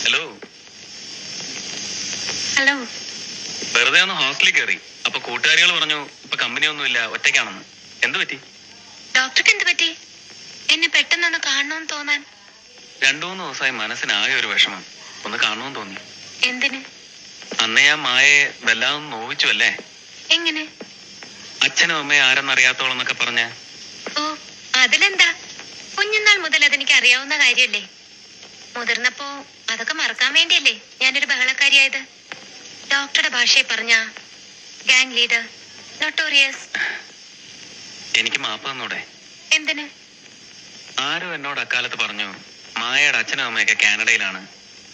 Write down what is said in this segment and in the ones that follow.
Hello. Hello. വെറുതെ ഒന്ന് ഹോസ്റ്റലിൽ കയറി. അപ്പൊ കൂട്ടുകാരികൾ പറഞ്ഞു ഇപ്പൊ കമ്പനിയൊന്നുമില്ല, ഒറ്റയ്ക്കാണെന്ന്. എന്ത് പറ്റി? ഡോക്ടർക്ക് എന്ത് പറ്റി? എന്നെ പെട്ടെന്നൊന്ന് കാണണമെന്ന് തോന്നാൻ. 2-3 ദിവസമായി മനസ്സിനാകെ ഒരു വിഷമം. ഒന്ന് കാണണമെന്ന് തോന്നി. എന്തിന്? അന്ന് ഞാൻ മായയെ വല്ലാതെ നോവിച്ചു അല്ലേ? എങ്ങനെ? അച്ഛനും അമ്മയും ആരെന്നറിയാത്തോളം എന്നൊക്കെ പറഞ്ഞ. ഓ, അതിലെന്താ? കുഞ്ഞുനാൾ മുതൽ അതെനിക്ക് അറിയാവുന്ന കാര്യല്ലേ. മുതിർന്നപ്പോ അതൊക്കെ മറക്കാൻ വേണ്ടിയല്ലേ ഞാനൊരു ബഹളക്കാരിയായത്. ഡോക്ടറുടെ ഭാഷയെ പറഞ്ഞ ഗാങ് ലീഡർ, നൊട്ടോറിയസ്. എനിക്ക് മാപ്പ് തന്നൂടെ? എന്തിന്? ആരോ എന്നോട് അക്കാലത്ത് പറഞ്ഞു മായയുടെ അച്ഛനും അമ്മയൊക്കെ കാനഡയിലാണ്,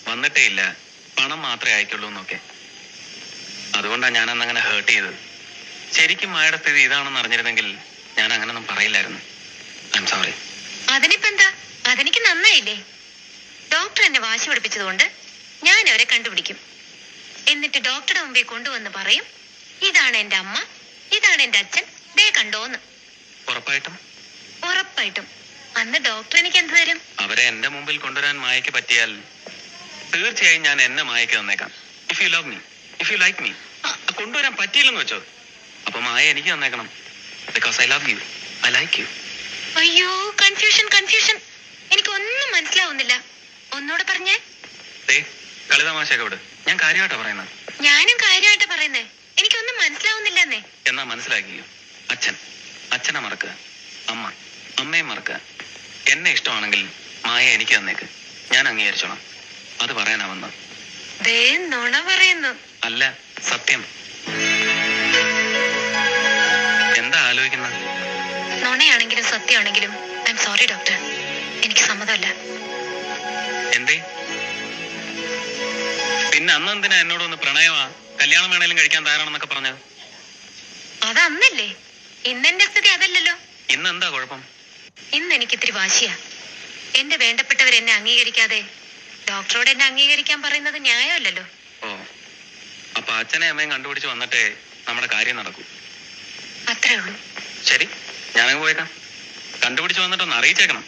വന്നിട്ടേ ഇല്ല, പണം മാത്രമേ അയക്കുള്ളൂ എന്നൊക്കെ. അതുകൊണ്ടാണ് ഞാൻ അന്നങ്ങനെ ഹേർട്ട് ചെയ്തത്. ശരിക്കും മായയുടെ സ്ഥിതി ഇതാണെന്ന് അറിഞ്ഞിരുന്നെങ്കിൽ ഞാൻ അങ്ങനൊന്നും പറയില്ലായിരുന്നു. I am sorry. അതിനിപ്പോ എന്താ? അതെനിക്ക് നന്നായില്ലേ. ഡോക്ടർ എന്നെ വാശി പിടിപ്പിച്ചതുകൊണ്ട് ഞാൻ അവരെ കണ്ടുപിടിക്കും. എന്നിട്ട് ഡോക്ടറുടെ മുമ്പിൽ കൊണ്ടുവന്ന് പറയും, ഇതാണ് എന്റെ അമ്മ, ഇതാണ് എന്റെ അച്ഛൻ, ദേ കണ്ടോന്ന്. ഉറപ്പായിട്ടും? ഉറപ്പായിട്ടും. അന്ന് ഡോക്ടർ എനിക്ക് എന്ത് തരും? അവരെ എന്റെ മുമ്പിൽ കൊണ്ടുവരാൻ മായയ്ക്ക് പറ്റിയാൽ തീർച്ചയായും ഞാൻ എന്നെ മായയ്ക്ക് തന്നേക്കാം. If you love me, if you like me. കൊണ്ടുവരാൻ പറ്റിയില്ലെന്ന് വെച്ചോ, അപ്പൊ മായ എനിക്ക് തന്നേക്കണം. Because I love you, I like you. അയ്യോ, കൺഫ്യൂഷൻ കൺഫ്യൂഷൻ. എനിക്കൊന്നും മനസ്സിലാവുന്നില്ല. ഒന്നൂടെ പറഞ്ഞേ. കളിതമാശയൊക്കെ വിട്, ഞാൻ കാര്യമായിട്ടാ പറയുന്നത്. ഞാനും കാര്യമായിട്ടാ പറയുന്നേ. എനിക്കൊന്നും മനസ്സിലാവുന്നില്ലെന്നേ. എന്നാ മനസ്സിലാക്കിയോ? അച്ഛനെ മറക്കുക, അമ്മയെ മറക്കുക. എന്നെ ഇഷ്ടമാണെങ്കിൽ മായ എനിക്ക് തന്നേക്ക്, ഞാൻ അംഗീകരിച്ചോളാം. അത് പറയാനാ വന്നത്. ദേ നുണ പറയുന്നു. അല്ല, സത്യം. എന്താ ആലോചിക്കുന്നത്? നുണയാണെങ്കിലും സത്യമാണെങ്കിലും ഐ എം സോറി ഡോക്ടർ, എനിക്ക് സമ്മതമല്ല. എന്തേ? പിന്നെ അന്ന് എന്തിനാ എന്നോടൊന്ന് പ്രണയമാ, കല്യാണം വേണേലും കഴിക്കാൻ തയ്യാറാണെന്നൊക്കെ പറഞ്ഞത്? അതന്നല്ലേ. ഇന്നെന്റെ സ്ഥിതി അതല്ലല്ലോ. ഇന്ന് എന്താ കുഴപ്പം? ഇന്ന് എനിക്ക് ഇത്തിരി വാശിയാ. എന്റെ വേണ്ടപ്പെട്ടവർ എന്നെ അംഗീകരിക്കാതെ ഡോക്ടറോട് എന്നെ അംഗീകരിക്കാൻ പറയുന്നത് ന്യായമല്ലല്ലോ. ഓ, അപ്പൊ അച്ഛനെ അമ്മയും കണ്ടുപിടിച്ച് വന്നിട്ടേ നമ്മുടെ കാര്യം നടക്കൂ. അത്രേ ഉള്ളൂ. ശരി, ഞാനങ്ങ് പോയേക്കാം. കണ്ടുപിടിച്ച് വന്നിട്ടൊന്ന് അറിയിച്ചേക്കണം.